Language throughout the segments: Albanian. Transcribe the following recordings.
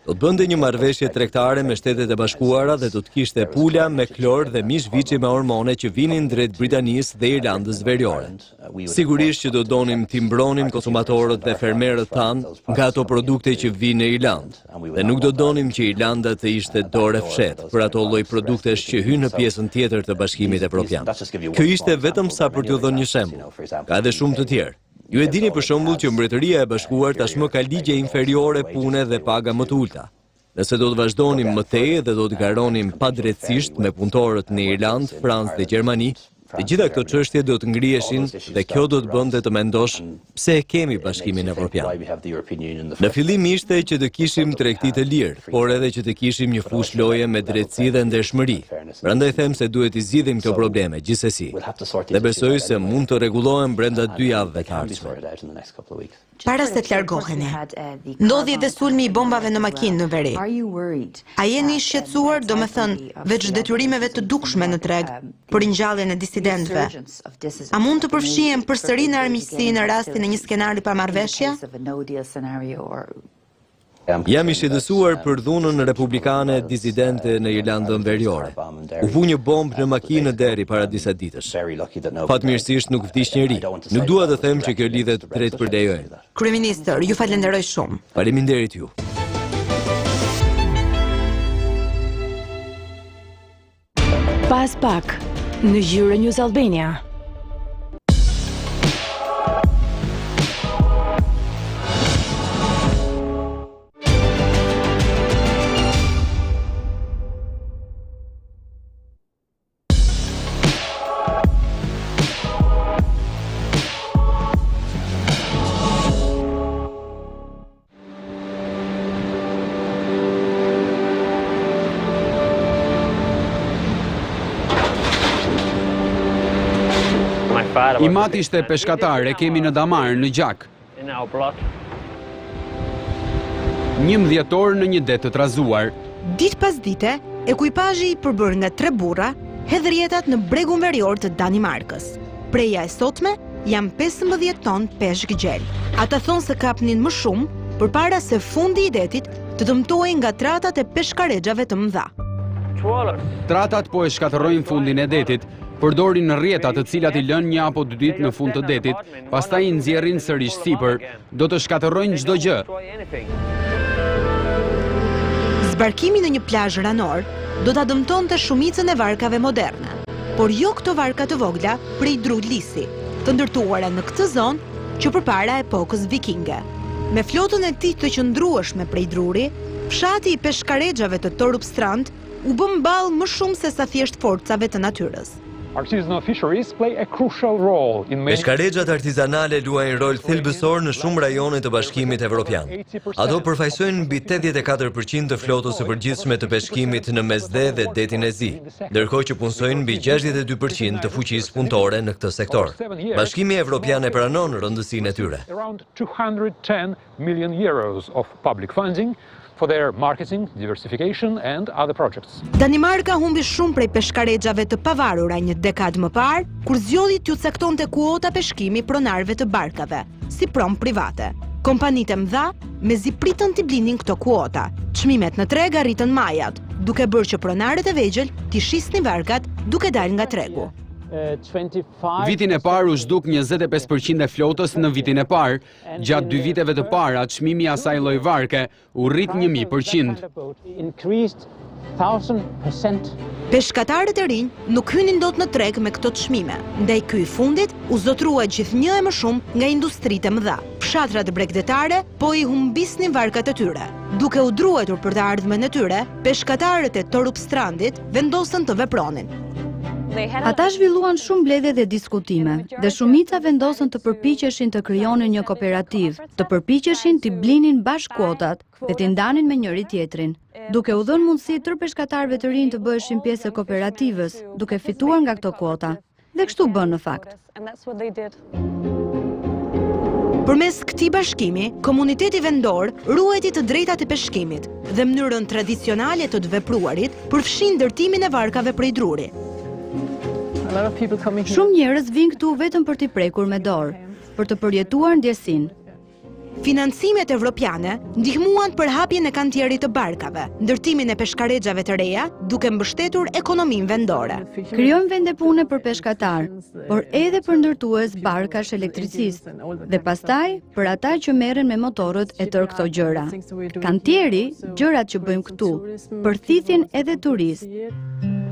Do të bënte një marrëveshje tregtare me Shtetet e Bashkuara dhe do të kishte pula me klor dhe mish viçi me hormone që vinin drejt Britanisë dhe Irlandës Veriore. Sigurisht që do donim t'i mbronim konsumatorët dhe fermerët tanë nga ato produkte që vinë në Irlandë dhe nuk do donim që Irlanda të ishte dorë fshetë për ato lloj produktesh që hynë në pjesën tjetër të Bashkimit Evropian. Kjo ishte vetëm sa për t'ju dhënë një shembull. Ka edhe shumë të tjerë. Ju e dini për shembull që Mbretëria e Bashkuar tashmë ka ligje inferiore pune dhe paga më të ulta. Nëse do të vazhdonim më tej dhe do të garonim padrejtësisht me punëtorët në Irlandë, Francë dhe Gjermani, të gjitha këto çështje do të ngriheshin dhe kjo do të bënte të mendosh pse e kemi Bashkimin Evropian. Në fillim ishte që të kishim tregti të lirë, por edhe që të kishim një fushë loje me drejtësi dhe ndershmëri. Prandaj them se duhet i zgjidhim këto probleme gjithsesi. Dhe besoj se mund të rregullohen brenda 2 javëve të ardhshme. Para se të largoheni, ndodhi edhe sulmi i bombave në makinë në veri. A jeni i shqetësuar, domethënë, veç detyrimeve të dukshme në treg për ngjalljen e disidentëve? A mund të përfshihen përsëri në armiqësi në rastin e një skenari pa marrëveshje? Jam i shqetësuar për dhunën republikane disidente në Irlandën Veriore. U vu një bombë në makinë deri para disa ditësh. Fatmirësisht nuk vdiq njeri. Nuk dua të them që kjo lidhet drejt për lejojnë. Kryeministër, ju falenderoj shumë. Faleminderit ju. Pas pak në Euronews Albania. I mati ishte peshkatar, e kemi në damar, në gjak. 11 orë në një det të trazuar. Ditë pas dite, ekuipazhi i përbërë nga 3 burra hedh rjetat në bregun verior të Danimarkës. Preja e sotme janë 15 ton peshk gjel. Ata thonë se kapnin më shumë përpara se fundi i detit të dëmtojnë nga tratat e peshkarexhave të mëdha. Tratat po e shkatërrojnë fundin e detit, përdorin rrjeta të cilat i lën 1 apo 2 ditë në fund të detit, pastaj i nxjerrin sërish sipër, do të shkatërrojnë çdo gjë. Zbarkimi në një plazh ranor do ta dëmtonte shumicën e varkave moderne, por jo këto varka të vogla prej drulisi, të ndërtuara në këtë zonë që përpara epokës vikinge. Me flotën e tij të qëndrueshme prej druri, fshati i peshkarexhave të Torup Strand u bë mball më shumë se sa thjesht forcave të natyrës. Peshkarexhat artizanale luajnë rol thelbësor në shumë rajone të Bashkimit Evropian. Ato përfaqësojnë mbi 84% të flotës së përgjithshme të peshkimit në Mesdhe dhe detin e Zi, ndërkohë që punësojnë mbi 62% të fuqisë punëtore në këtë sektor. Bashkimi Evropian e pranon rëndësinë e tyre. For their marketing, diversification and other projects. Danimarka humbi shumë prej peshkarexhave të pavarura një dekadë më parë, kur zgjodhi t'ju caktonte kuota peshkimi pronarëve të barkave, si prom private. Kompanitë e mëdha mezi pritën t'i blinin këto kuota. Çmimet në treg arritën majat, duke bërë që pronarët e vegjël t'i shisnin varkat duke dalë nga tregu. Vitin e parë u zhduk 25% e flotës në vitin e parë. Gjatë 2 viteve të para, çmimi i asaj lloj varke u rrit 1000%. Peshkatarët e rinj nuk hynin dot në treg me këto çmime, ndaj ky i fundit u zotrua gjithnjë e më shumë nga industritë e mëdha. Fshatrat bregdetare po i humbisnin varkat e tyre. Duke u druetur për të ardhmen e tyre, peshkatarët e Torup Strandit vendosën të vepronin. Ata zhvilluan shumë mbledhje dhe diskutime, dhe shumica vendosën të përpiqeshin të krijonin një kooperativ, të përpiqeshin t'i blinin bashkë kuotat dhe t'i ndanin me njëri tjetrin, duke u dhënë mundësi tërë peshkatarëve të rinj të bëheshin pjesë e kooperativës, duke fituar nga këto kuota. Dhe kështu bën në fakt. Përmes këtij bashkimi, komuniteti vendor ruajti të drejtat e peshkimit dhe mënyrën tradicionale të vepruarit përfshin ndërtimin e varkave prej druri. Shumë njerëz vinë këtu vetëm për t'i prekur me dorë, për të përjetuar ndjesinë. Financimet evropiane ndihmuan për hapjen e kantierit të barkave, ndërtimin e peshkarexhave të reja, duke mbështetur ekonominë vendore. Krijojnë vende pune për peshkatar, por edhe për ndërtues barkash elektricistë dhe pastaj për ata që merren me motorët e tërë këto gjëra. Kantieri, gjërat që bëjmë këtu, përthithin edhe turist.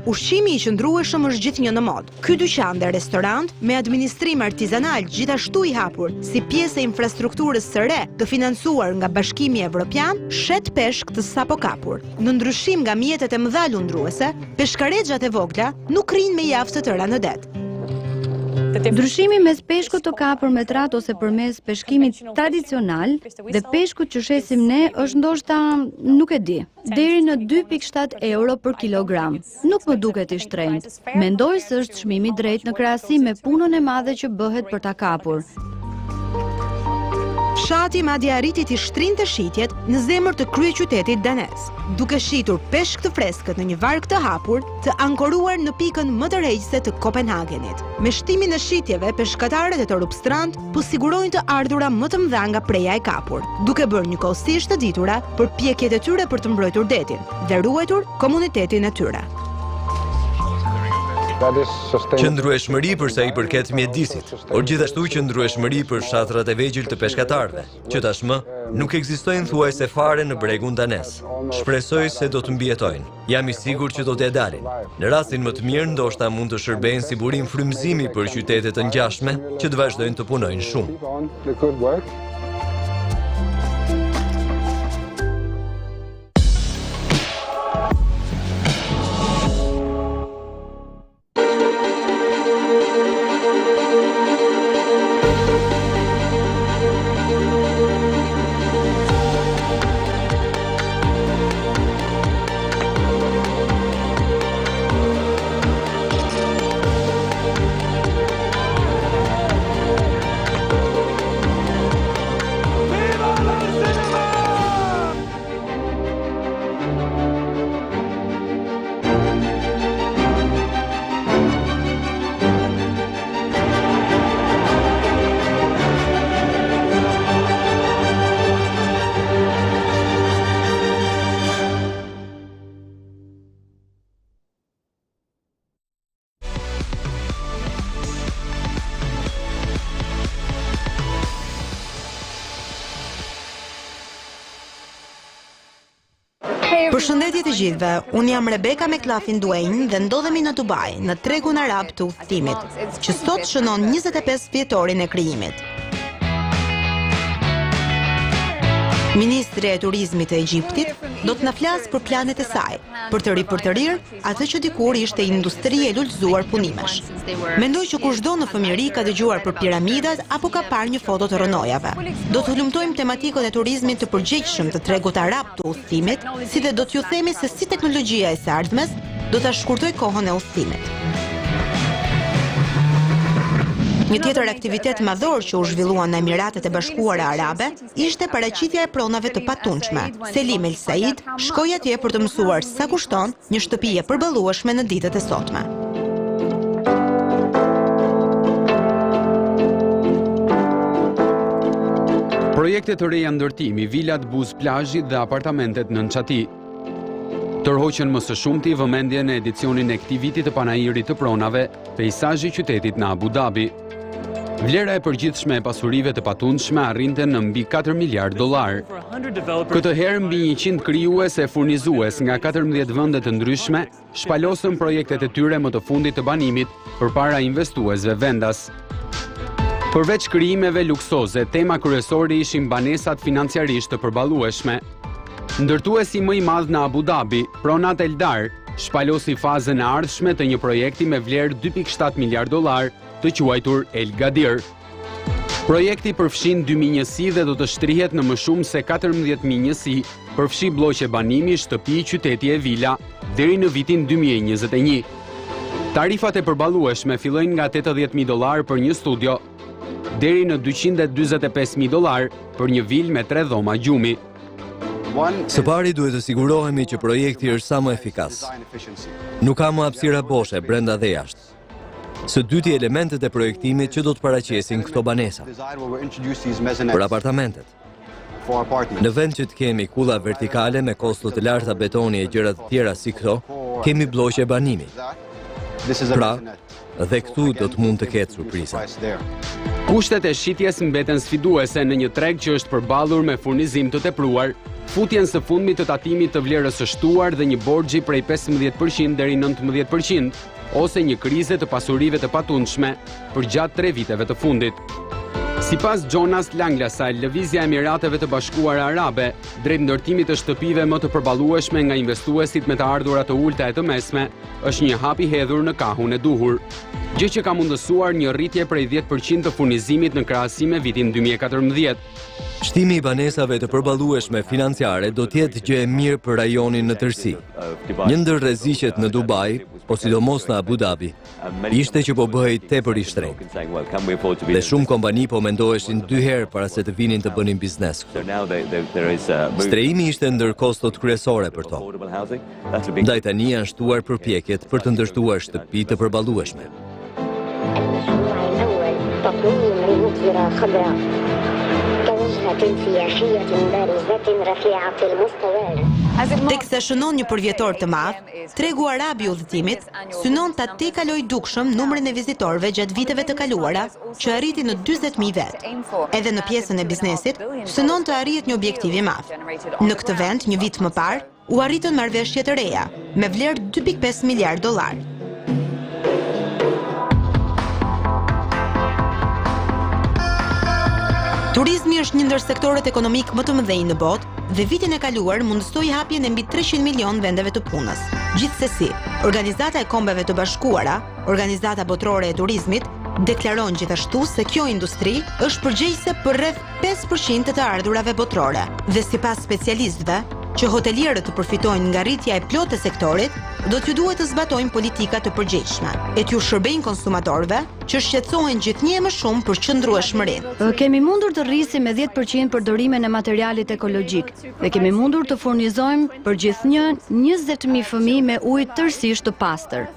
Ushqimi i qëndrueshëm është gjithnjë në mod. Ky dyqan dhe restorant me administrim artizanal gjithashtu i hapur si pjesë e infrastrukturës së re të financuar nga Bashkimi Evropian shet peshk të sapo kapur. Në ndryshim nga mjetet e mëdha lundruese, peshkarexhat e vogla nuk rrinë me javë të tëra në det. Ndryshimi mes peshkut të kapur me trat ose përmes peshkimit tradicional dhe peshkut që shesim ne është ndoshta, nuk e di, deri në 2.7 euro për kilogram. Nuk më duket i shtrenjtë. Mendoj se është çmimi i drejtë në krahasim me punën e madhe që bëhet për ta kapur. Fshati madje arriti të shtrinte shitjet në zemër të kryeqytetit danes, duke shitur peshk të freskët në një varg të hapur, të ankoruar në pikën më të rregjëse të Kopenhagenit. Me shtimin e shitjeve, peshkatarët e Torupstrand po sigurojnë të ardhura më të mëdha nga preja e kapur, duke bërë njëkohësisht të ditura për pjekjet e tyre për të mbrojtur detin dhe ruajtur komunitetin e tyre. Qëndrueshmëri për sa i përket mjedisit, por gjithashtu qëndrueshmëri për fshatrat e vegjël të peshkatarëve, që tashmë nuk ekzistojnë thuajse fare në bregun danes. Shpresoj se do të mbijetojnë. Jam i sigurt që do t'ia dalin. Në rastin më të mirë, ndoshta mund të shërbejnë si burim frymëzimi për qytete të ngjashme që të vazhdojnë të punojnë shumë. Përshëndetje të gjithëve, unë jam Rebeka me klafin Duane dhe ndodhemi në Dubai, në tregun arab të udhëtimit, që sot shënon 25 vjetorin e krijimit. Ministri e turizmit të Egjiptit do të na flasë për planet e saj, për të ripërtërir atë që dikur ishte industri e lullëzuar punimesh. Mendoj që kushdo në fëmijëri ka dëgjuar për piramidat apo ka parë një foto të rënojave. Do të hulumtojmë tematikën e turizmit të përgjegjshëm të tregut arab të udhëtimit, si dhe do t'ju themi se si teknologjia e së ardhmes do ta shkurtoj kohën e udhëtimit. Një tjetër aktivitet madhor që u zhvilluan në Emiratet e Bashkuara Arabe ishte paraqitja e pronave të patundshme. Selim El Said shkoi atje për të mësuar sa kushton një shtëpi e përballueshme në ditët e sotme. Projekte të reja ndërtimi, vilat buz plazhit dhe apartamentet në Nçati tërhoqën më së shumti vëmendjen në edicionin e këtij viti të panajirit të pronave, peizazhi i qytetit në Abu Dhabi. Vlera e përgjithshme e pasurive të patundshme arrinte në mbi 4 miliard dollar. Këtë herë mbi 100 krijues e furnizues nga 14 vende të ndryshme shpalosën projektet e tyre më të fundit të banimit përpara investuesve vendas. Përveç krijimeve luksoze, tema kryesore ishin banesat financiarisht të përballueshme. Ndërtuesi më i madh në Abu Dhabi, Pronat Eldar, shpalosi fazën e ardhshme të një projekti me vlerë 2.7 miliard dollar të quajtur El Gadir. Projekti përfshin 2 njësi dhe do të shtrihet në më shumë se 14.000 njësi, përfshi bloqe banimi, shtëpi, qyteti e vila, deri në vitin 2021. Tarifat e përballueshme fillojnë nga 80.000 dollar për një studio, deri në 245.000 dollar për një vilë me 3 dhoma gjumi. Së pari duhet të sigurohemi që projekti është sa më efikas. Nuk ka më hapësira boshe brenda dhe jashtë. Së dyti elementet e projektimit që do të paraqesin këto banesa. Për apartamentet, Në vend që të kemi kulla vertikale me kosto të larta betoni e gjëra të tjera si këto, kemi bloqe banimi. Pra, dhe këtu do të mund të ketë surpriza. Kushtet e shitjes mbeten sfiduese në një treg që është përballur me furnizim të tepruar, futjen së fundmi të tatimit të vlerës së shtuar dhe një borxhi prej 15% deri 19%, ose një krize të pasurive të patundshme për gjatë 3 viteve të fundit. Sipas Jonas Langlasaj, lëvizja e Emirateve të Bashkuara Arabe drejt ndërtimit të shtëpive më të përballueshme nga investuesit me të ardhurat të ulta e të mesme, është një hap i hedhur në kahun e duhur, gjë që ka mundësuar një rritje prej 10% të furnizimit në krahasim me vitin 2014. Shtimi i banesave të përballueshme financiare do të jetë gjë e mirë për rajonin në tërësi. Një ndër rreziqet në Dubai, po sidomos në Abu Dhabi, ishte që po bëhej tepër i shtrenjtë. Dhe shumë kompani po mendoheshin 2 herë para se të vinin të bënin biznes. Strehimi ishte ndër kostot kryesore për to. Ndaj tani janë shtuar përpjekjet për të ndërtuar shtëpi të përballueshme. Teksa shënon një përvjetor të madh, tregu arab i udhëtimit synon ta tekalojë dukshëm numrin e vizitorëve gjatë viteve të kaluara, që arriti në 40.000 vet. Edhe në pjesën e biznesit, synon të arrihet një objektiv i madh. Në këtë vend, një vit më parë, u arritën marrëveshje të reja, me vlerë $2.5 miliard. Turizmi është një ndër sektorët ekonomik më të mëdhenj në botë dhe vitin e kaluar mundësoi hapjen e mbi 300 milion vendeve të punës. Gjithsesi, Organizata e Kombeve të Bashkuara, Organizata Botërore e Turizmit, deklaron gjithashtu se kjo industri është përgjegjëse për rreth 5% të ardhurave botërore dhe sipas specialistëve, që hotelierët të përfitojnë nga rritja e plotë e sektorit, do t'ju duhet të zbatojnë politika të përgjegjshme, e t'ju shërbejnë konsumatorëve që shqetësohen gjithnjë më shumë për qëndrueshmërinë. Kemi mundur të rrisim me 10% përdorimin e materialit ekologjik dhe kemi mundur të furnizojmë për gjithnjë 20.000 fëmijë me ujë tërësisht të pastër.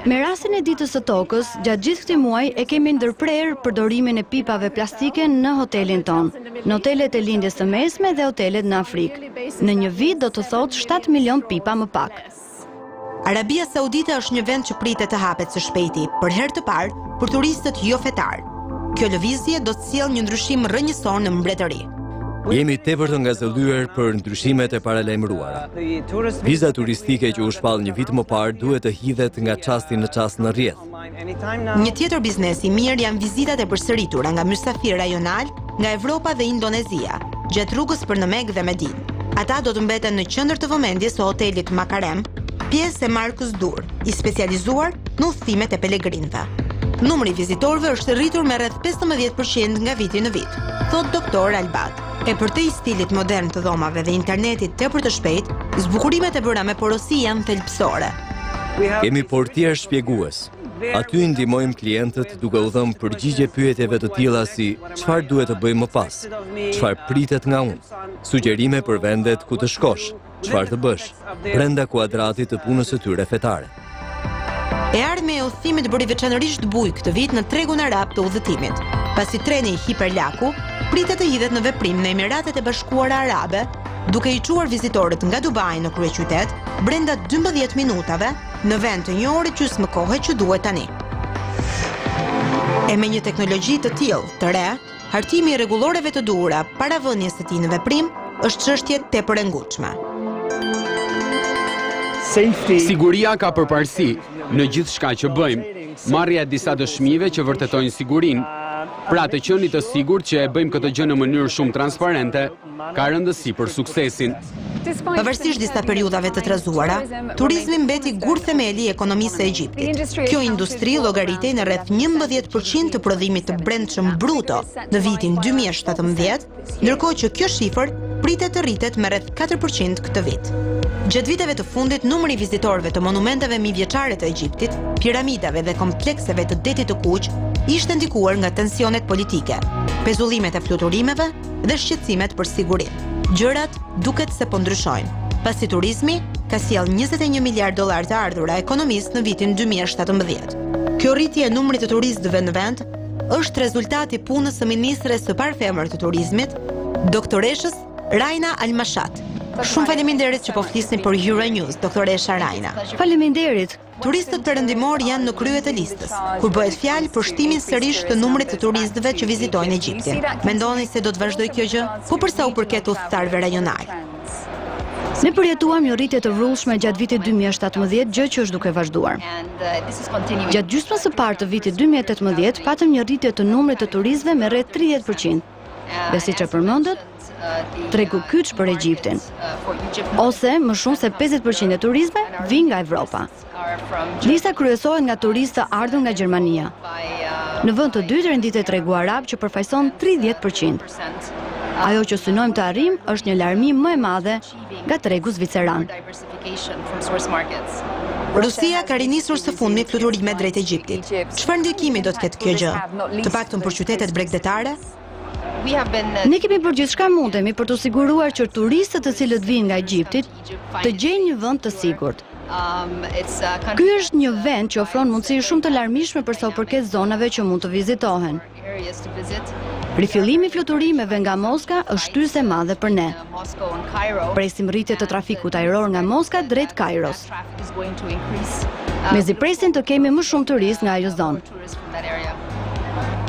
Me rastin e ditës së tokës, gjatë gjithë këtij muaji e kemi ndërprerë përdorimin e pipave plastike në hotelin ton, në hotelet e lindjes së mesme dhe hotelet në Afrikë. Në një vit do të thotë 7 milion pipa më pak. Arabia Saudite është një vend që pritet të hapet së shpejti, për herë të parë për turistët jo fetar. Kjo lëvizje do të sjellë një ndryshim rrënjësor në mbretëri. Jemi tepër të ngazëllyer për ndryshimet e paralajmëruara. Viza turistike që u shpall një vit më parë duhet të hidhet nga çasti në çast në rrjedh. Një tjetër biznes i mirë janë vizitat e përsëritura nga mysafir rajonal nga Evropa dhe Indonezia, gjatë rrugës për në Mekë dhe Medinë. Ata do të mbeten në qendër të vëmendjes së hotelit Makarem, pjesë e markës Dur, i specializuar në udhëtimet e pelegrinëve. Numri i vizitorëve është rritur me rreth 15% nga viti në vit, thot doktor Albat. E përtej stilit modern të dhomave dhe internetit tepër të shpejt, zbukurimet e bëra me porosi janë thelbësore. Kemi portier shpjegues. Aty ndihmojmë klientët duke u dhënë përgjigje pyetjeve të tilla si çfarë duhet të bëjmë më pas, çfarë pritet nga unë, sugjerime për vendet ku të shkosh, çfarë të bësh, brenda kuadratit të punës së tyre fetare. E ardhmja e udhëtimit bëri veçanërisht bujë këtë vit në tregun arab të udhëtimit, pasi treni i Hiperlaku pritet të hidhet në veprim në Emiratet e Bashkuara Arabe, duke i çuar vizitorët nga Dubai në kryeqytet brenda 12 minutave në vend të 1 ore gjysmë kohe që duhet tani. E me një teknologji të tillë, të re, hartimi i rregulloreve të duhura para vënies së tij në veprim është çështje tepër e ngutshme. Siguria ka përparësi në gjithë shka që bëjmë, marrja e disa dëshmive që vërtetojnë sigurinë, pra të qenit të sigurt që e bëjmë këtë gjë në mënyrë shumë transparente, ka rëndësi për suksesin. Pavarësisht disa periudhave të trazuara, turizmi mbeti gur themeli i ekonomisë së Egjiptit. Kjo industri llogaritej në rreth 11% të prodhimit të brendshëm bruto në vitin 2017, ndërkohë që kjo shifër pritet të rritet me rreth 4% këtë vit. Gjatë viteve të fundit, numri i vizitorëve të monumenteve mijëvjeçare të Egjiptit, piramidave dhe komplekseve të detit të Kuq ishte ndikuar nga tensionet politike, pezullimet e fluturimeve dhe shqetësimet për sigurinë. Gjërat duket se po ndryshojnë, pasi turizmi ka sjellë $21 miliard të ardhura ekonomisë në vitin 2017. Kjo rritje e numrit të turistëve në vend është rezultati punës së ministres së parë femër të turizmit, doktoreshës Raina Almashat. Shumë faleminderit që po flisni për Euronews, doktoresha Raina. Faleminderit. Turistët perëndimor janë në krye të listës, kur bëhet fjalë për shtimin sërish të numrit të turistëve që vizitojnë Egjiptin. Mendoni se do të vazhdoj kjo gjë? Po për sa u përket udhëtarëve rajonal? Ne përjetuam një rritje të vrullshme gjatë vitit 2017, gjë që është duke vazhduar. Gjatë gjysmës së parë të vitit 2018, patëm një rritje të numrit të turistëve me rreth 30%. Dhe siç e përmendët, tregu kyç për Egjiptin. Ose më shumë se 50% e turistëve vijnë nga Evropa. Lista kryesohet nga turistë të ardhur nga Gjermania. Në vend të dytë renditet tregu arab që përfaqëson 30%. Ajo që synojmë të arrijmë është një larmi më e madhe nga tregu zviceran. Rusia ka rinisur së fundmi fluturime drejt Egjiptit. Çfarë ndikimi do të ketë kjo gjë? Të paktën për qytetet bregdetare? Ne kemi bërë gjithçka mundemi për të siguruar që turistët të cilët vijnë nga Egjipti të gjejnë një vend të sigurt. Ky është një vend që ofron mundësi shumë të larmishme për sa u përket zonave që mund të vizitohen. Rifillimi i fluturimeve nga Moska është shtysë e madhe për ne. Presim rritje të trafikut ajror nga Moska drejt Kairos. Mezi presin të kemi më shumë turistë nga ajo zonë.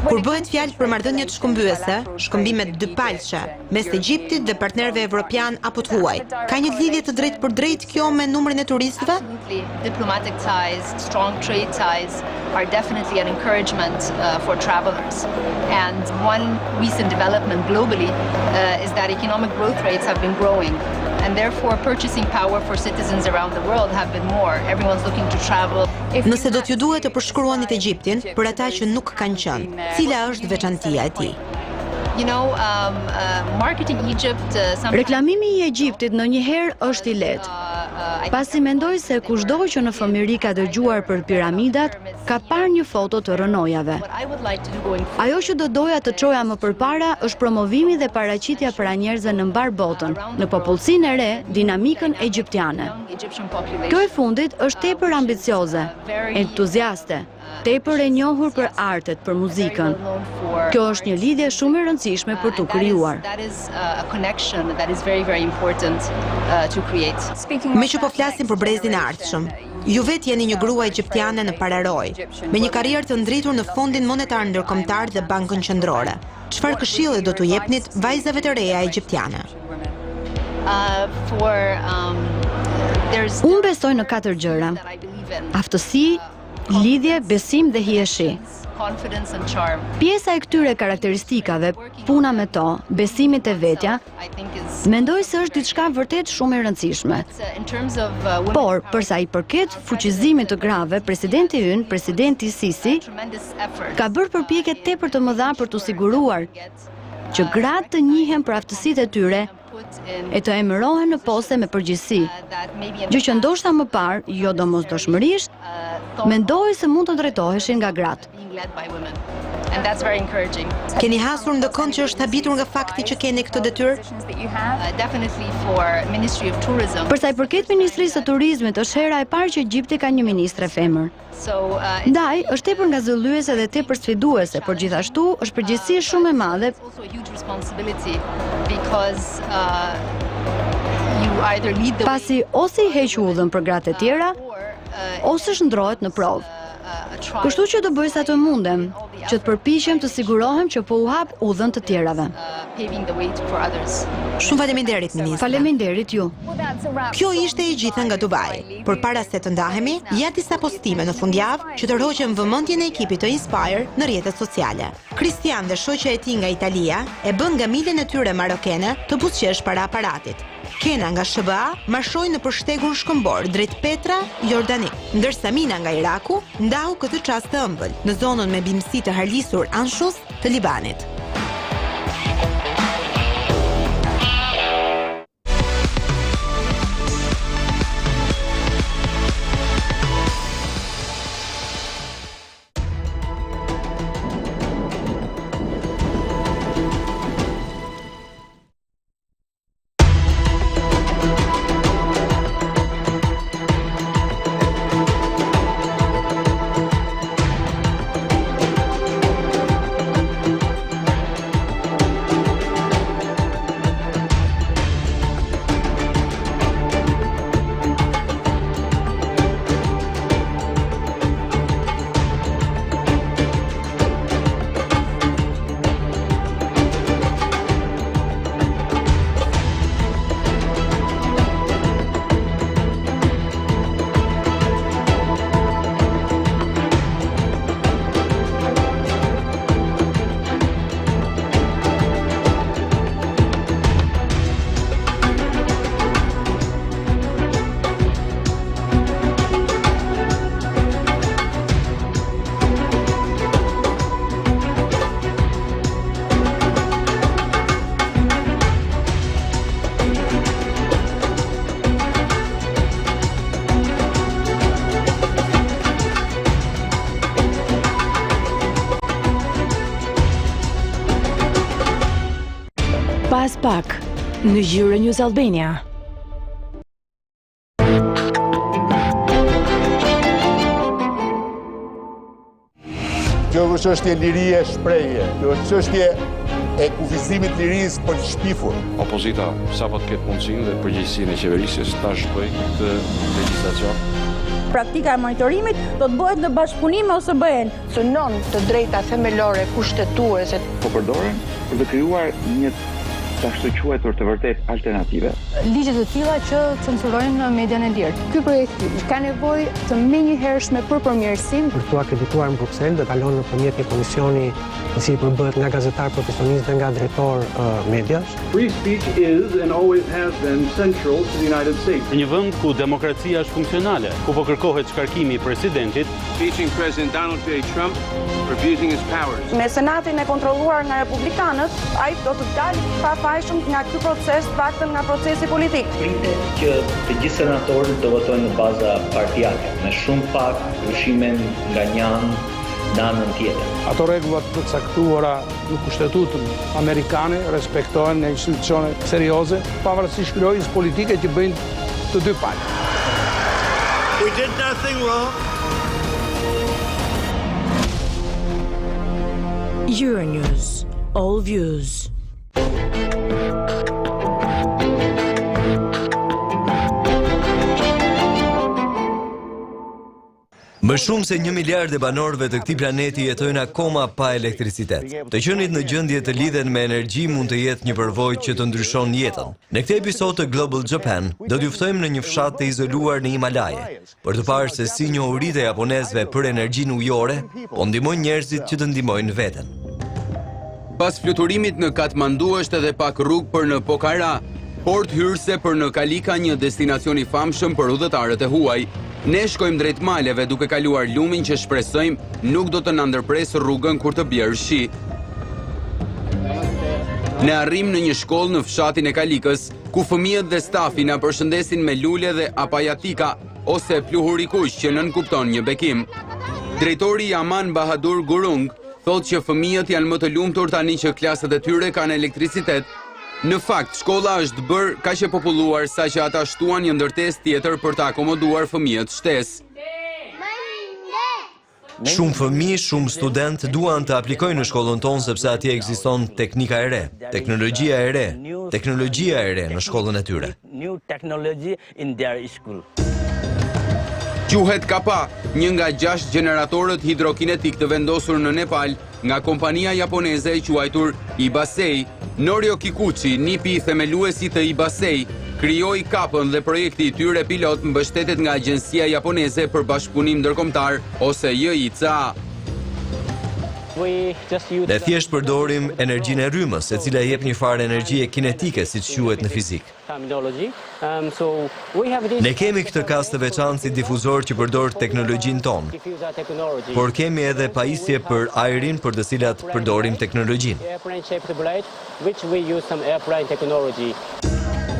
Kur bëhet fjalë për marrëdhënie të shkëmbyese, shkëmbime dypalçe mes Egjiptit dhe partnerëve evropian apo të huaj, ka një lidhje të drejtë për drejtë kjo me numrin e turistëve? Diplomatic ties, strong trade ties are definitely an encouragement for travelers. And one recent development globally is that economic growth rates have been growing. And therefore purchasing power for citizens around the world have been more. Everyone's looking to travel. Nëse do t'ju duhet të përshkruanit Egjiptin për ata që nuk kanë qenë, cila është veçantia e tij? Marketing Egypt. Reklamimi i Egjiptit ndonjëherë është i lehtë. Pasi mendoj se kushdo që në fëmijëri ka dëgjuar për piramidat, ka parë një foto të rënojave. Ajo që do doja të çoja më përpara është promovimi dhe paraqitja para njerëzve në mbar botën, në popullsinë e re, dinamikën egjiptiane. Kjo e fundit është tepër ambicioze, entuziaste, tepër e njohur për artet, për muzikën. Kjo është një lidhje shumë e rëndësishme për t'u krijuar. Me që po flasim për brezin e ardhshëm, ju vetë jeni një grua egjiptiane në pararoj, me një karrierë të ndritur në Fondin Monetar Ndërkombëtar dhe Bankën Qendrore. Çfarë këshilli do t'u jepnit vajzave të reja egjiptiane? Unë besoj në 4 gjëra: aftësi, lidhje, besim dhe hieshi. Pjesa e këtyre karakteristikave, puna me to, besimit e vetja, mendoj se është diçka vërtet shumë e rëndësishme. Por, përsa i përket fuqizimit të grave, presidenti ynë, presidenti Sisi, ka bërë përpjekje tepër të mëdha për t'u siguruar që gratë të njihen për aftësitë e tyre e të emërohen në poste me përgjegjësi. Gjë që ndoshta më parë, jo domosdoshmërisht, mendoj se mund të drejtoheshin nga gratë. Keni hasur ndonjëherë që është habitur nga fakti që keni këtë detyrë? Përsa i përket Ministrisë të Turizmit, është hera e parë që Egjipti ka një ministre femër. Ndaj, është tepër ngazëlluese dhe tepër sfiduese, por gjithashtu është përgjegjësi shumë e madhe. Pasi ose i heq udhën për gratë e tjera, ose shndrohet në provë. Kështu që do bëj sa të mundem, që të përpiqem të sigurohem që po u hap udhën të tjerave. Shumë faleminderit, ministre. Faleminderit ju. Kjo ishte e gjitha nga Dubai. Përpara se të ndahemi, ja disa postime në fundjavë që tërhoqën vëmendjen e ekipit të Inspire në rrjetet sociale. Kristian dhe shoqja e tij nga Italia e bën gamiljen e tyre marokene të buzëqesh para aparatit. Kena nga SBA marshojnë në përshtegun shkëmbor drejt Petra, Jordanik, ndërsa Mina nga Iraku ndahu këtë çast të ëmbël në zonën me bimësi të harlisur Anshus të Libanit. pak në Euronews Albania. Kjo është çështje lirie shprehje, kjo është çështje e kufizimit lirisë për të shpifur. Opozita sapo të ketë mundësinë dhe përgjegjësinë e qeverisjes ta zhbëj këtë legjislacion. Praktika e monitorimit do të bëhet në bashkëpunim me OSBE-n. Synon të drejta themelore kushtetuese. Po përdoren për të krijuar një ta kështu quajtur të vërtet alternative. Ligje të tilla që censurojnë median e lirë. Ky projekt ka nevojë të menjëhershme për përmirësim. Për të akredituar në Bruksel dhe kalon nëpërmjet një komisioni i cili përbëhet nga gazetar profesionist dhe nga drejtor mediash. Free speech is and always has been central to the United States. Në një vend ku demokracia është funksionale, ku po kërkohet shkarkimi i presidentit, impeaching President Donald J. Trump for abusing his powers. Me senatin e kontrolluar nga republikanët, ai do të dalë pafajshëm nga ky proces, paktën nga procesi politik. Pritet që të gjithë senatorët do votojnë në baza partijake, me shumë pak ndryshime nga një anë në anën tjetër. Ato rregullat të caktuara në Kushtetutën amerikane respektohen në institucione serioze, pavarësisht shpirojës politike që bëjnë të dy palë. We did nothing wrong. Euronews, all views. Më shumë se 1 miliard e banorëve të këtij planeti jetojnë akoma pa elektricitet. Të qenit në gjendje të lidhen me energji mund të jetë një përvojë që të ndryshon jetën. Në këtë episod të Global Japan, do t'ju ftojmë në një fshat të izoluar në Himalaje, për të parë se si njohuritë e japonezëve për energjinë ujore po ndihmojnë njerëzit që të ndihmojnë veten. Pas fluturimit në Katmandu është edhe pak rrugë për në Pokhara, port hyrëse për në Kalika, një destinacion i famshëm për udhëtarët e huaj. Ne shkojmë drejt maleve duke kaluar lumin që shpresojmë nuk do të na ndërpresë rrugën kur të bjerë shi. Ne arrim në një shkollë në fshatin e Kalikës, ku fëmijët dhe stafi na përshëndesin me lule dhe apajatika ose pluhurikush që nën kupton një bekim. Drejtori Yaman Bahadur Gurung thotë që fëmijët janë më të lumtur tani që klasat e tyre kanë elektricitet. Në fakt, shkolla është bërë kaq e populluar sa që ata shtuan një ndërtesë tjetër për të akomoduar fëmijët shtesë. Shumë fëmijë, shumë student duan të aplikojnë në shkollën tonë sepse atje ekziston teknika e re, teknologjia e re në shkollën e tyre. Quhet Kapa, një nga 6 generatorët hidrokinetik të vendosur në Nepal nga kompania japoneze e quajtur Ibasei. Norio Kikuchi, nipi i themeluesit të Ibasei, krijoi Kapën dhe projekti i tyre pilot mbështetet nga Agjencia Japoneze për Bashkëpunim Ndërkombëtar ose JICA. Ne thjesht përdorim energjinë e rrymës, e cila jep një farë energjie kinetike, siç quhet në fizik. Ne kemi këtë kas të veçantë si difuzor që përdor teknologjinë tonë, por kemi edhe pajisje për ajrin për të cilat përdorim teknologjinë.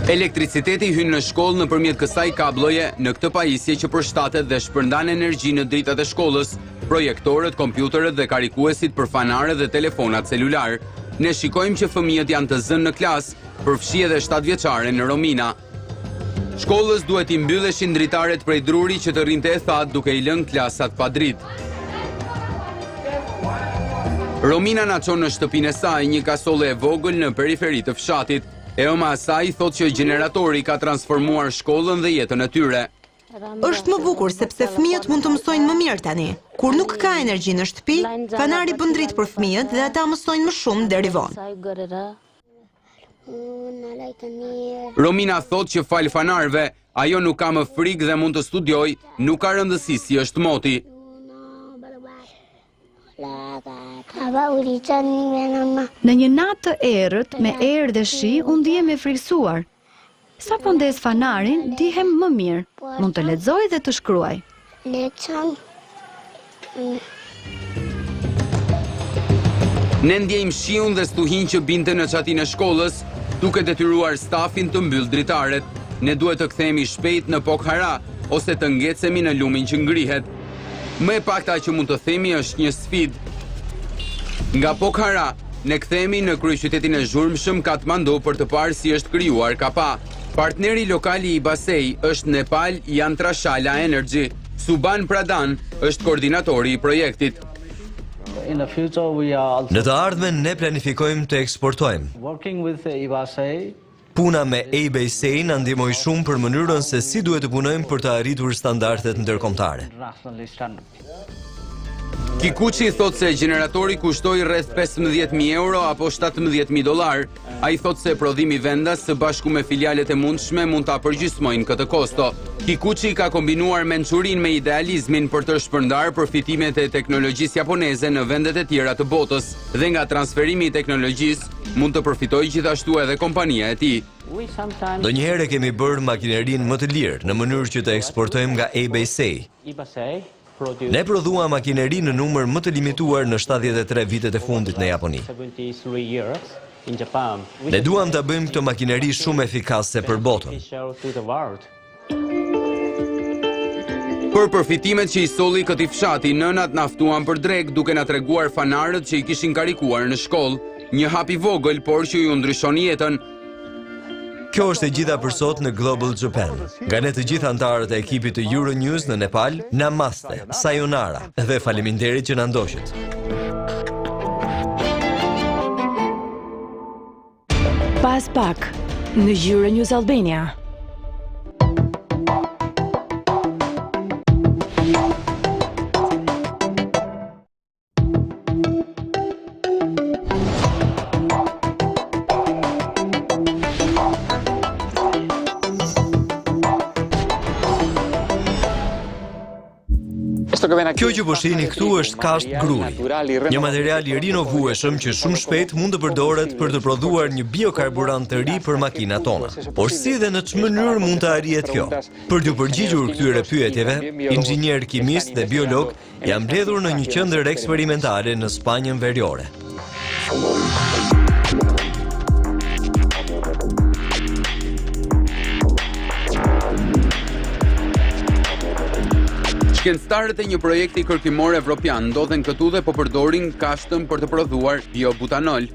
Elektriciteti hyn në shkollë nëpërmjet kësaj kabloje në këtë pajisje që përshtatet dhe shpërndan energji në dritat e shkollës, projektorët, kompjuterët dhe karikuesit për fanare dhe telefonat celular. Ne shikojmë që fëmijët janë të zënë në klasë, përfshi edhe 7 vjeçare në Romina. Shkollës duhet i mbylleshin dritaret prej druri që të rrinte e thatë duke i lënë klasat pa dritë. Romina na çon në shtëpinë e saj, një kasole e vogël në periferi të fshatit. Eoma asaj thotë që generatori ka transformuar shkollën dhe jetën e tyre. Është më bukur sepse fëmijët mund të mësojnë më mirë tani. Kur nuk ka energji në shtëpi, fanari bën dritë për fëmijët dhe ata mësojnë më shumë deri vonë. Romina thotë që fal fanarve, ajo nuk ka më frikë dhe mund të studiojë, nuk ka rëndësi si është moti. Në një natë të errët, me erë dhe shi, unë ndihem e frikësuar. Sa po ndes fanarin, ndihem më mirë. Mund të lexoj dhe të shkruaj. Ne ndjejmë shiun dhe stuhin që binte në çatin e shkollës, duke detyruar stafin të mbyll dritaret. Ne duhet të kthehemi shpejt në Pokhara ose të ngecemi në lumin që ngrihet. Më e pakta që mund të themi është një sfidë. Nga Pokhara, Ne kthehemi në kryeqytetin e zhurmshëm Katmandu për të parë si është krijuar kapa. Partneri lokal i Basej është Nepal Yantrashala Energy. Suban Pradan është koordinatori i projektit. Në të ardhmen ne planifikojmë të eksportojmë. Puna me ABC na ndihmoi shumë për mënyrën se si duhet të punojmë për të arritur standardet ndërkombëtare. Kikuchi thot se gjeneratori kushtoi rreth 15.000 euro apo 17.000 dollar. Ai thot se prodhimi vendas së bashku me filialet e mundshme mund ta përgjysmojnë këtë kosto. Kikuchi ka kombinuar mençurinë me idealizmin për të shpërndarë përfitimet e teknologjisë japoneze në vendet e tjera të botës dhe nga transferimi i teknologjisë mund të përfitojë gjithashtu edhe kompania e tij. Ndonjëherë kemi bërë makinerinë më të lirë në mënyrë që të eksportojmë nga ABC. Ne prodhuam makineri në numër më të limituar në 73 vitet e fundit në Japoni. Ne duam të bëjmë këtë makineri shumë efikase për botën. Për përfitimet që i solli këtij fshati, nënat na ftuan për drek duke na treguar fanarët që i kishin karikuar në shkollë. Një hap i vogël, por që ju ndryshon jetën. Kjo është e gjitha për sot në Global Japan. Nga ne të gjithë anëtarët e ekipit të Euronews në Nepal, namaste, sayonara dhe faleminderit që na ndoqët. Pas pak në Euronews Albania. Kjo që po shihni këtu është kasht gruri, një material i rinovueshëm që shumë shpejt mund të përdoret për të prodhuar një biokarburant të ri për makinat tona. Por si dhe në ç'më mënyrë mund të arrihet kjo? Për të përgjigjur këtyre pyetjeve, inxhinier kimist dhe biolog janë mbledhur në një qendër eksperimentale në Spanjën Veriore. Shkencëtarët e një projekti kërkimor evropian ndodhen këtu dhe po përdorin kashtën për të prodhuar biobutanol.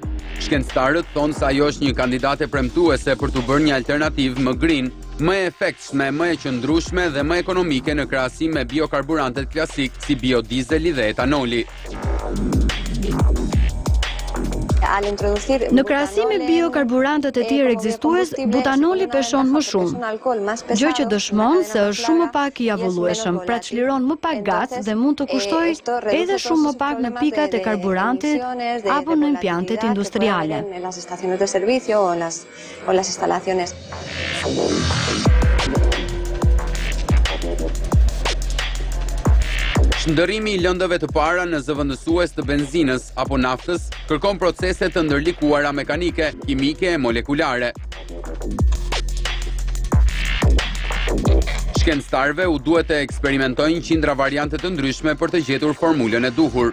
Shkencëtarët thonë se ajo është një kandidate premtuese për të bërë një alternativë më green, më e efektshme, më e qëndrueshme dhe më ekonomike në krahasim me biokarburantet klasik si biodizeli dhe etanoli. Në krahasim me biokarburantet e tjerë ekzistues, butanoli peshon më shumë, gjë që dëshmon se është shumë më pak i avullueshëm, pra çliron më pak gaz dhe mund të kushtojë edhe shumë më pak në pikat e karburantit apo në impjantet industriale. Shndërrimi i lëndëve të para në zëvendësues të benzinës apo naftës kërkon procese të ndërlikuara mekanike, kimike e molekulare. Shkencëtarëve u duhet të eksperimentojnë qindra variante të ndryshme për të gjetur formulën e duhur.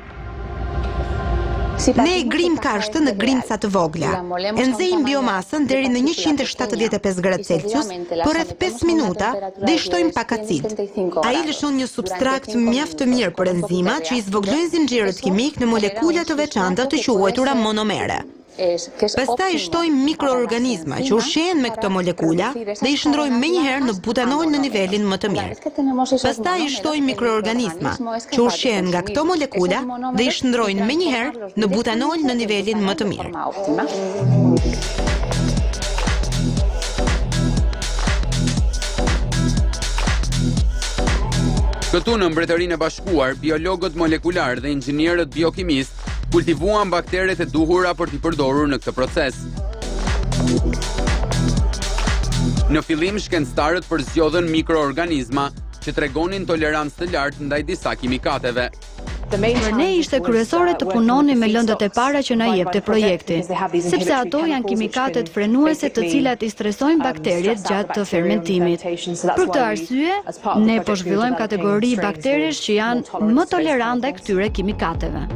Ne e grim kashtën në grimca të vogla. E nxejmë biomasën deri në 175 gradë Celsius për rreth 5 minuta dhe i shtojmë pak acid. Ai lëshon një substrakt mjaft të mirë për enzimat që i zvogëlojnë zinxhirët kimik në molekula të veçanta të quajtura monomere. Pastaj shtojmë mikroorganizma që ushqehen me këto molekula dhe i shndrojmë menjëherë në butanol në nivelin më të mirë. Pastaj shtojmë mikroorganizma që ushqehen nga këto molekula dhe i shndrojnë menjëherë në butanol në nivelin më të mirë. Këtu në Mbretërinë e Bashkuar, biologët molekular dhe inxhinierët biokimistë kultivuan bakteret e duhura për t'i përdorur në këtë proces. Në fillim, shkencëtarët përzgjodhen mikroorganizma që tregonin tolerancë të lartë ndaj disa kimikateve. Për ne ishte kryesore të punonim me lëndët e para që na jepte projekti, sepse ato janë kimikatet frenuese të cilat i stresojnë bakteriet gjatë të fermentimit. Për këtë arsye, ne po zhvillojmë kategori bakteresh që janë më tolerant ndaj këtyre kimikateve.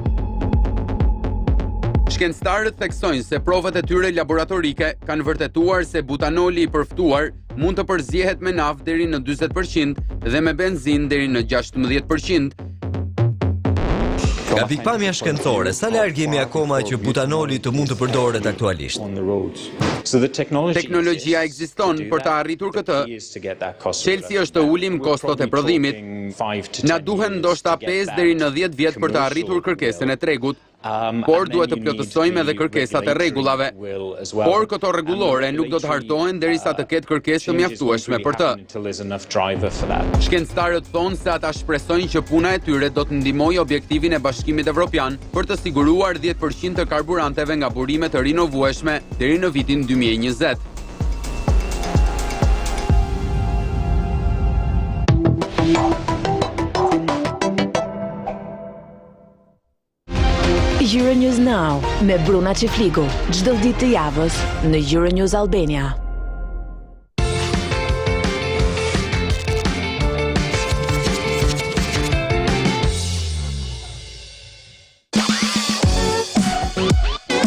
Shkencëtarët theksojnë se provat e tyre laboratorike kanë vërtetuar se butanoli i përftuar mund të përzjehet me naftë deri në 40% dhe me benzinë deri në 16%. Nga pikpamja shkencore, sa larg jemi akoma që butanoli të mund të përdoret aktualisht? Teknologjia ekziston për të arritur këtë. Çelësi është të ulim kostot e prodhimit. Na duhen ndoshta 5 deri në 10 vjet për të arritur kërkesën e tregut, por duhet të plotësojmë edhe kërkesat e rregullave. Por këto rregullore nuk do të hartohen derisa të ketë kërkesë të mjaftueshme për të. Shkencëtarët thonë se ata shpresojnë që puna e tyre do të ndihmojë objektivin e Bashkimit Evropian për të siguruar 10% të karburanteve nga burime të rinovueshme deri në vitin 2020. Euronews Now me Bruna Çifliku, çdo ditë të javës në Euronews Albania.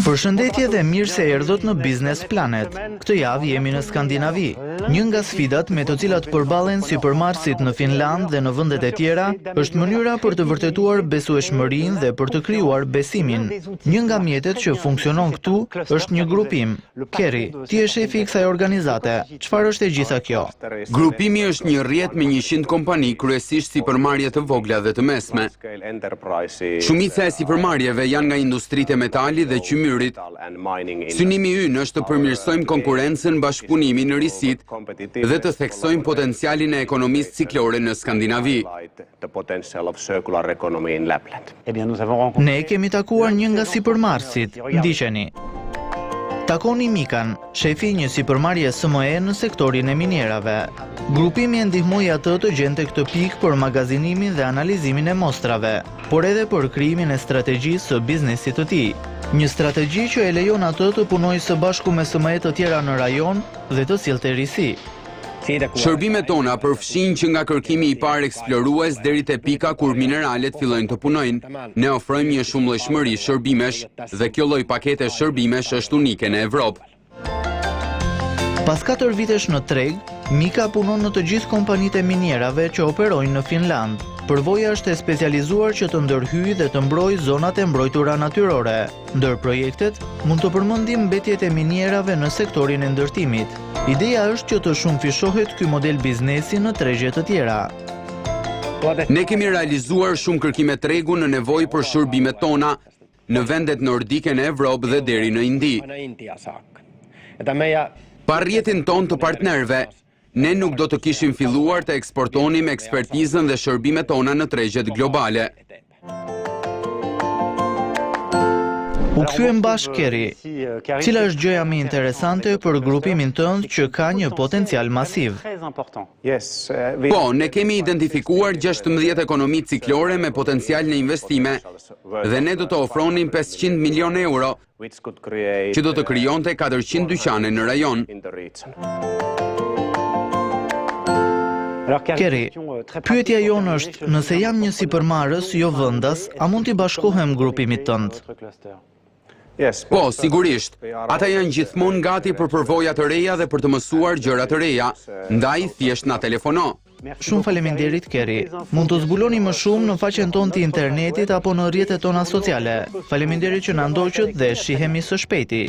Përshëndetje dhe mirë se erdhët në Business Planet. Këtë javë jemi në Skandinavi. Një nga sfidat me të cilat përballen supermarketet në Finland dhe në vendet e tjera është mënyra për të vërtetuar besueshmërinë dhe për të krijuar besimin. Një nga mjetet që funksionon këtu është një grupim. Kerry, ti je shefi i kësaj organizate. Çfarë është e gjitha kjo? Grupimi është një rrjet me 100 kompani, kryesisht sipërmarrje të vogla dhe të mesme. Shumica e sipërmarrjeve janë nga industritë e metalit dhe qymyrit. Synimi ynë është të përmirësojmë konkurrencën, bashkëpunimin, risit dhe të theksojmë potencialin e ekonomisë ciklore në Skandinavi. Ne kemi takuar një nga sipërmarrësit, ndiqeni. Takoni Mikan, shefi një sipërmarrje SME në sektorin e minierave. Grupimi e ndihmoi atë të gjente këtë pikë për magazinimin dhe analizimin e mostrave, por edhe për krijimin e strategjisë së biznesit të tij. Një strategji që e lejon atë të punojë së bashku me SME të tjera në rajon dhe të sillte risi. Shërbimet tona përfshin që nga kërkimi i parë eksplorues deri te pika kur mineralet fillojnë të punojnë. Ne ofrojmë një shumëllojshmëri shërbimesh dhe kjo lloj pakete shërbimesh është unike në Evropë. Pas 4 vitesh në treg, Mika punon në të gjithë kompanitë e minierave që operojnë në Finland. Përvoja është e specializuar që të ndërhyjë dhe të mbrojë zonat e mbrojtura natyrore. Ndër projektet, mund të përmendim mbetjet e minierave në sektorin e ndërtimit. Ideja është që të shumëfishohet ky model biznesi në tregje të tjera. Ne kemi realizuar shumë kërkime tregu në nevojë për shërbimet tona në vendet nordike në Evropë dhe deri në Indi. Pa rrjetin ton të partnerëve, ne nuk do të kishim filluar të eksportonim ekspertizën dhe shërbimet tona në tregjet globale. U kthyem bashkë Kerry. Cila është gjëja më interesante për grupimin tënd që ka një potencial masiv? Po, ne kemi identifikuar 16 ekonomi ciklore me potencial në investime dhe ne do të ofronim 500 milion euro që do të krijonte 400 dyqane në rajon. Kerry, pyetja jonë është, nëse jam një sipërmarrës jo vendas, a mund t'i bashkohem grupimit tënd? Po, sigurisht. Ata janë gjithmonë gati për përvoja të reja dhe për të mësuar gjëra të reja, ndaj thjesht na telefono. Shumë faleminderit Kerry. Mund të zbuloni më shumë në faqen tonë të internetit apo në rrjetet tona sociale. Faleminderit që na ndoqët dhe shihemi së shpejti.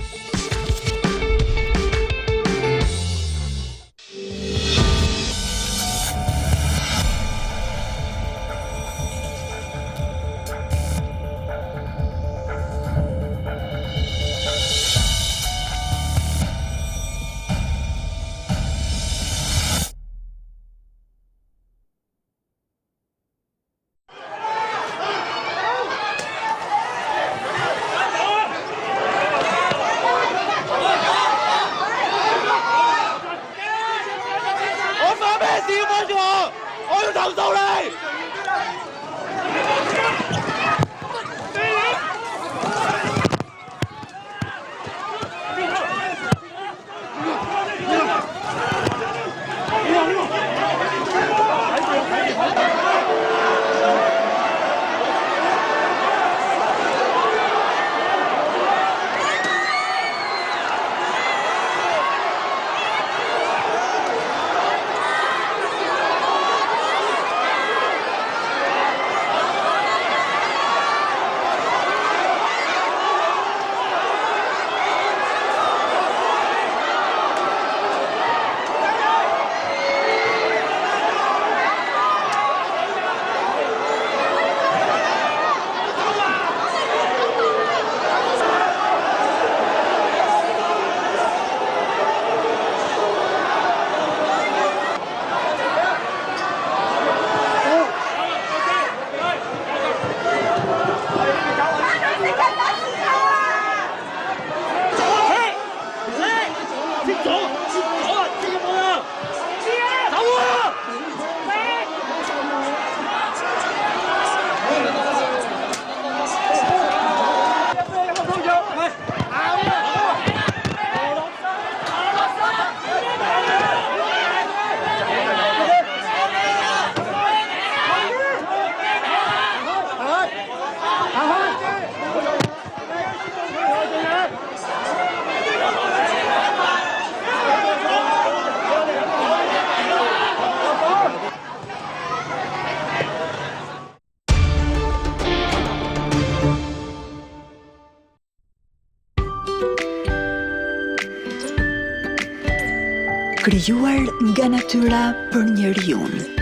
Krijuar nga natyra për njeriu,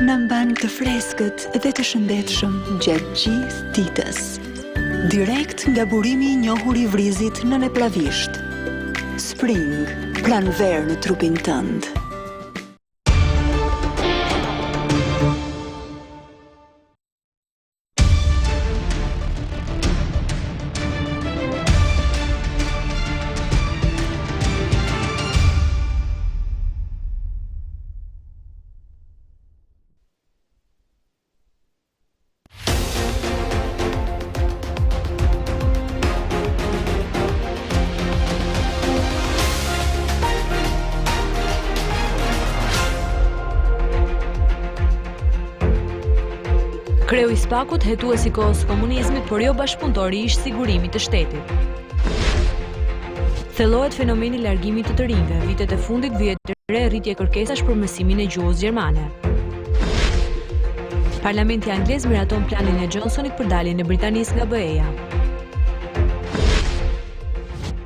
na mban të freskët dhe të shëndetshëm gjatë gjithë ditës. Direkt nga burimi I njohur I vrizit nëneplavisht. Spring, pranver në trupin tënd. Kreu I SPAK-ut hetues I kohës komunizmit, por jo bashkëpunëtori I ish sigurimit të shtetit. Thellohet fenomeni I largimit të rinjve, vitet e fundit vyhet të re rritje kërkesash për mësimin e gjuhës gjermane. Parlamenti anglez miraton planin e Johnsonit për daljen e Britanisë nga BE-ja.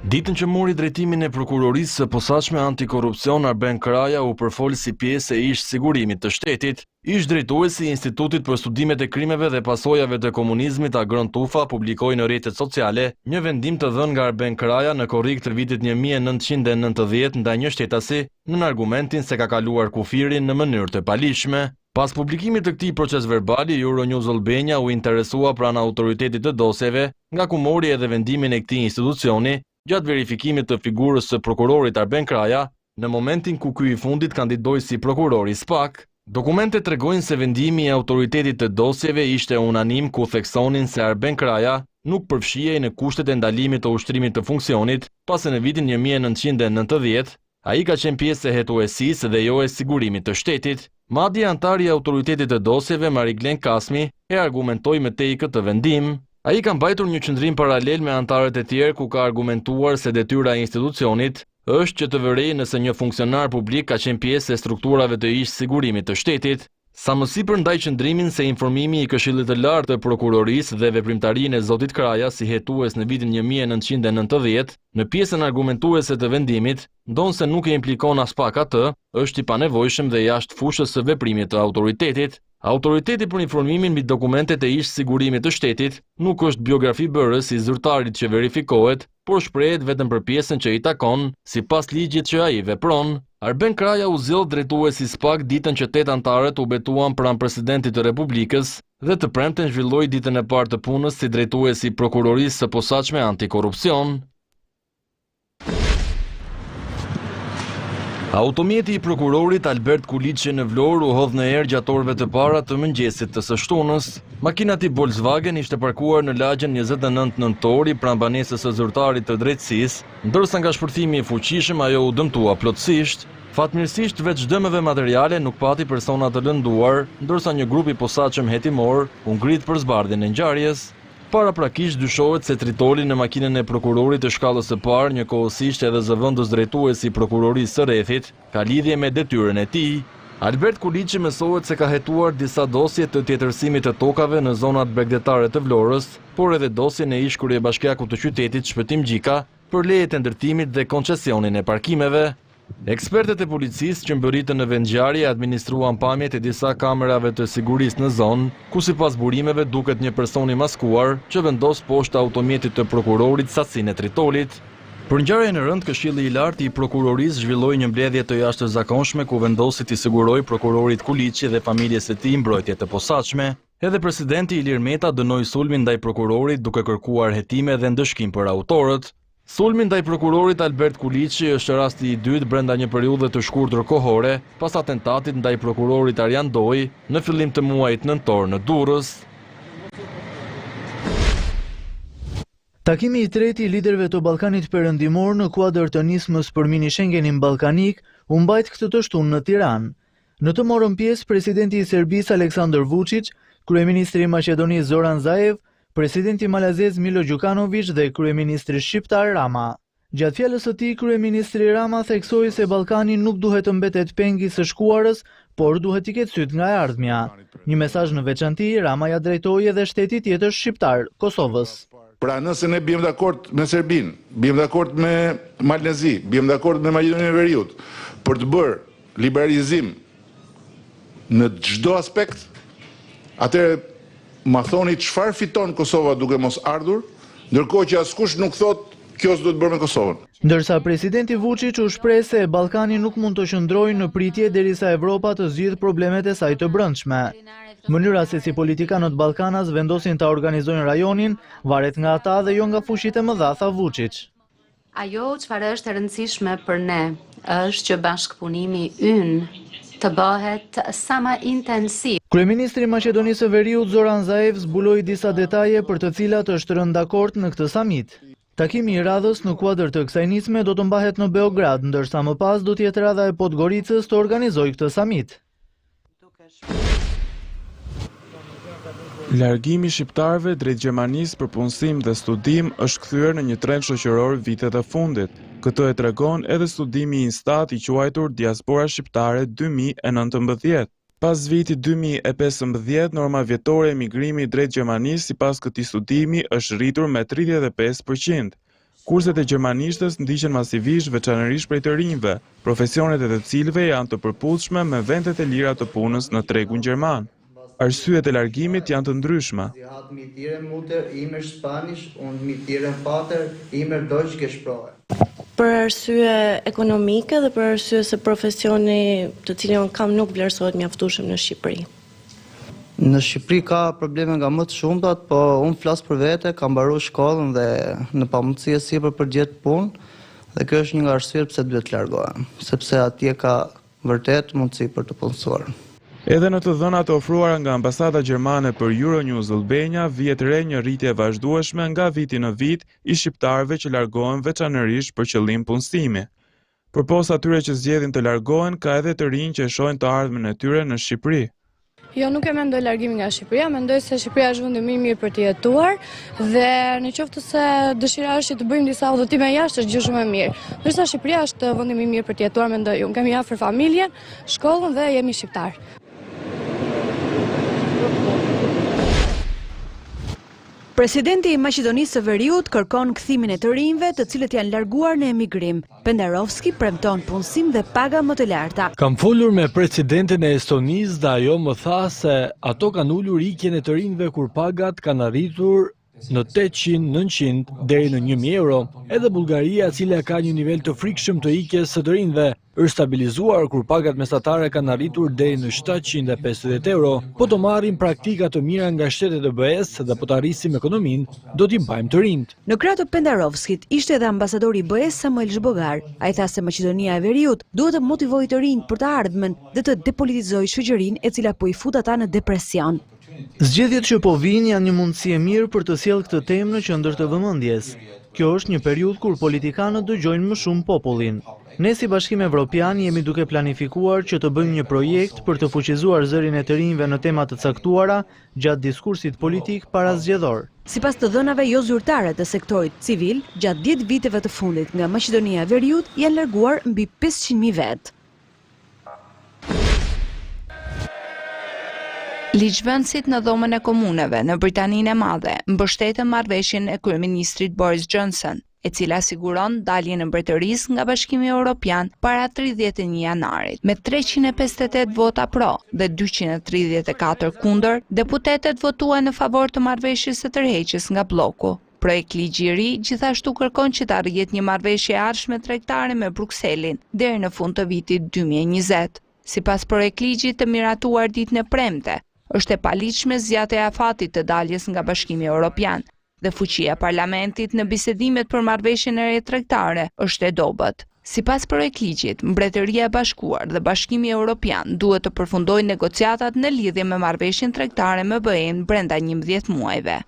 Ditën që mori drejtimin e prokurorisë së posaçme antikorrupsion Arben Kraja u përfol si pjesë e ish sigurimit të shtetit, ish drejtuesi I Institutit për Studimet e Krimeve dhe Pasojave të Komunizmit Agron Tufa publikoi në rrjetet sociale një vendim të dhënë nga Arben Kraja në korrik të vitit 1990 ndaj një shtetasi në argumentin se ka kaluar kufirin në mënyrë të palishme. Pas publikimit të këtij procesverbali, Euronews Albania u interesua pranë autoritetit të dosjeve, nga ku mori edhe vendimin e këtij institucioni gjatë verifikimit të figurës së prokurorit Arben Kraja, në momentin ku ky I fundit kandidoi si prokuror I SPAK. Dokumentet tregojnë se vendimi I autoritetit të dosjeve ishte unanim, ku theksonin se Arben Kraja nuk përfshihej në kushtet e ndalimit të ushtrimit të funksionit, pasi në vitin 1990 ai ka qenë pjesë e hetuesisë dhe jo e sigurimit të shtetit. Madje antari I autoritetit të dosjeve Mariglen Kasmi e argumentoi me tej këtë vendim. Ai ka mbajtur një qëndrim paralel me antarët e tjerë, ku ka argumentuar se detyra e institucionit është që të vërejë nëse një funksionar publik ka qenë pjesë e strukturave të ish sigurimit të shtetit. Sa më sipër ndaj qëndrimin se informimi I Këshillit të Lartë të Prokurorisë dhe veprimtarinë e zotit Kraja si hetues në vitin 1990, në pjesën argumentuese të vendimit, ndonse nuk e implikon as pak atë, është I panevojshëm dhe jashtë fushës së veprimit të autoritetit. Autoriteti për informimin mbi dokumentet e ish sigurimit të shtetit nuk është biografi bërës I zyrtarit që verifikohet, por shprehet vetëm për pjesën që I takon, sipas ligjit që ai vepron. Arben Kraja u zgjedh drejtues I SPAK ditën që 8 antarët u betuan pranë presidentit të Republikës dhe të premten zhvilloi ditën e parë të punës si drejtues I prokurorisë së posaçme antikorrupsion. Automjeti I prokurorit Albert Kuliçi në Vlorë u hodh në erë gjatë orëve të para të mëngjesit të së shtunës. Makina e Volkswagen ishte parkuar në lagjen 29 nëntori pranë banesës së zyrtarit të drejtësisë, ndërsa nga shpërthimi I fuqishëm ajo u dëmtua plotësisht. Fatmirësisht veç dëmeve materiale nuk pati persona të lënduar, ndërsa një grup I posaçëm hetimor u ngrit për zbardhjen e ngjarjes. Paraprakisht dyshohet se tritoli në makinën e prokurorit të shkallës së parë, njëkohësisht edhe zëvendës drejtuesi I prokurorisë së rrethit, ka lidhje me detyrën e tij. Albert Kuliçi mësohet se ka hetuar disa dosje të tjetërsimit të tokave në zonat bregdetare të Vlorës, por edhe dosjen e ish kryebashkiakut të qytetit Shpëtim Gjika për lejet e ndërtimit dhe koncesionin e parkimeve. Ekspertët e policisë që mbërritën në vendngjarje administruan pamjet e disa kamerave të sigurisë në zonë, ku sipas burimeve duket një person I maskuar që vendos poshtë automjetit të prokurorit sasinë e tritolit. Për ngjarjen e rëndë, Këshilli I Lartë I prokurorisë zhvilloi një mbledhje të jashtëzakonshme ku vendosi t'i sigurojë prokurorit Kuliçi dhe familjes së tij mbrojtje të posaçme. Edhe presidenti Ilir Meta dënoi sulmin ndaj prokurorit duke kërkuar hetime dhe ndëshkim për autorët. Sulmi ndaj prokurorit Albert Kuliçi është rasti I dytë brenda një periudhe të shkurtër kohore pas atentatit ndaj prokurorit Arjan Doi në fillim të muajit nëntor në Durrës. Takimi I tretë I liderëve të Ballkanit Perëndimor në kuadër të nismës për mini Schengenin ballkanik u mbajt këtë të shtunë në Tiranë. Në të morën pjesë presidenti I Serbisë Aleksandar Vučić, kryeministri I Maqedonisë Zoran Zaev, presidenti malazez Milo Đukanović dhe kryeministri shqiptar Rama. Gjatë fjalës së tij, kryeministri Rama theksoi se Ballkani nuk duhet të mbetet peng I së shkuarës, por duhet t'i ketë syt nga e ardhmja. Një mesazh në veçanti Rama ja drejtoi edhe shtetit tjetër shqiptar, Kosovës. Pra nëse ne bjem dakord me Serbinë, bjem dakord me Malezi, bjem dakord me Maqedoninë e Veriut, për të bërë liberalizim në çdo aspekt, atëherë ma thoni çfarë fiton Kosova duke mos ardhur, ndërkohë që askush nuk thot kjo s'do të bërë me Kosovën. Ndërsa presidenti Vučić u shpreh se Ballkani nuk mund të qëndrojë në pritje derisa Evropa të zgjidhë problemet e saj të brendshme. Mënyra se si politikanët Ballkanas vendosin ta organizojnë rajonin varet nga ata dhe jo nga fuqitë e mëdha, tha Vučić. Ajo çfarë është e rëndësishme për ne është që bashkëpunimi ynë të bëhet sa më intensiv. Kryeministri i Maqedonisë së Veriut Zoran Zaev zbuloi disa detaje për të cilat është rënë dakord në këtë samit. Takimi i radhës në kuadër të kësaj nisme do të mbahet në Beograd, ndërsa më pas do të jetë radha e Podgoricës të organizojë këtë samit. Largimi i shqiptarëve drejt Gjermanisë për punësim dhe studim është kthyer në një trend shoqëror vitet e fundit. Këtë e tregon edhe studimi i Instat i quajtur Diaspora Shqiptare 2019. Pas vitit 2015, norma vjetore e migrimit drejt Gjermanisë sipas këtij studimi është rritur me 35%. Kurset e gjermanishtës ndiqen masivisht veçanërisht prej të rinjve, profesionet e të cilëve janë të përputhshme me vendet e lira të punës në tregun gjerman. Arsyet e largimit janë të ndryshme. Për arsye ekonomike dhe për arsye se profesioni të cilin kam nuk vlerësohet mjaftueshëm në Shqipëri. Në Shqipëri ka probleme nga më të shumtat, po unë flas për vete, kam mbaruar shkollën dhe në pamundësi e sipër për gjetë punë, dhe kjo është një nga arsyet pse duhet të largohem, sepse atje ka vërtet mundësi për të punësuar. Edhe në të dhënat ofruara nga ambasada gjermane për Euronews Albania, vihet re një rritje vazhdueshme nga viti në vit i shqiptarëve që largohen veçanërisht për qëllim punësimi. Përpos atyre që zgjedhin të largohen, ka edhe të rinj që shohin të ardhmen e tyre në Shqipëri. Jo, nuk e mendoj largimin nga Shqipëria, mendoj se Shqipëria është vendi më i mirë për të jetuar dhe në qoftë se dëshira është që të bëjmë disa udhëtime jashtë është gjë shumë e mirë. Ndërsa Shqipëria është vendi më i mirë për të jetuar, mendoj unë. Kemi afër familjen, shkollën dhe jemi shqiptar. Presidenti i Maqedonisë së Veriut kërkon kthimin e të rinjve të cilët janë larguar në emigrim. Pendarovski premton punësim dhe paga më të larta. Kam folur me presidentin e Estonisë dhe ajo më tha se ato kanë ulur ikjen e të rinjve kur pagat kanë arritur në 800-900 deri në 1000 euro. Edhe Bullgaria, e cila ka një nivel të frikshëm të ikjes së të rinjve, është stabilizuar kur pagat mesatare kanë arritur deri në 750 euro. Po të marrim praktika të mira nga shtetet e BE-s dhe po të arrisim ekonominë, do t'i mbajmë të rinjt. Në krah të Pendarovskit ishte edhe ambasadori i BE-s Samuel Zhbogar. Ai tha se Maqedonia e Veriut duhet të motivojë të rinjt për të ardhmen dhe të depolitizojë shoqërinë e cila po i fut ata në depresion. Zgjedhjet që po vinë janë një mundësi e mirë për të sjellë këtë temë në qendër të vëmendjes. Kjo është një periudhë kur politikanët dëgjojnë më shumë popullin. Ne si Bashkim Evropian jemi duke planifikuar që të bëjmë një projekt për të fuqizuar zërin e të rinjve në tema të caktuara gjatë diskursit politik parazgjedhor. Sipas të dhënave jo zyrtare të sektorit civil, gjatë 10 viteve të fundit nga Maqedonia e Veriut janë larguar mbi 500.000 vetë. Ligjvënësit në dhomën e komuneve në Britaninë e Madhe mbështetën marrëveshjen e kryeministrit Boris Johnson, e cila siguron daljen e Mbretërisë nga Bashkimi Evropian para 31 janarit. Me 358 vota pro dhe 234 kundër, deputetët votuan në favor të marrëveshjes së tërheqjes nga bloku. Projekt ligji i ri gjithashtu kërkon që të arrihet një marrëveshje e ardhshme tregtare me Brukselin deri në fund të vitit 2020. Sipas projekt ligjit të miratuar ditën e premte, është e paligjshme zgjatja e afatit të daljes nga Bashkimi Evropian dhe fuqia e parlamentit në bisedimet për marrëveshjen e re tregtare është e dobët. Sipas projektligjit, Mbretëria e Bashkuar dhe Bashkimi Evropian duhet të përfundojnë negociatat në lidhje me marrëveshjen tregtare me BE-n brenda 11 muajve.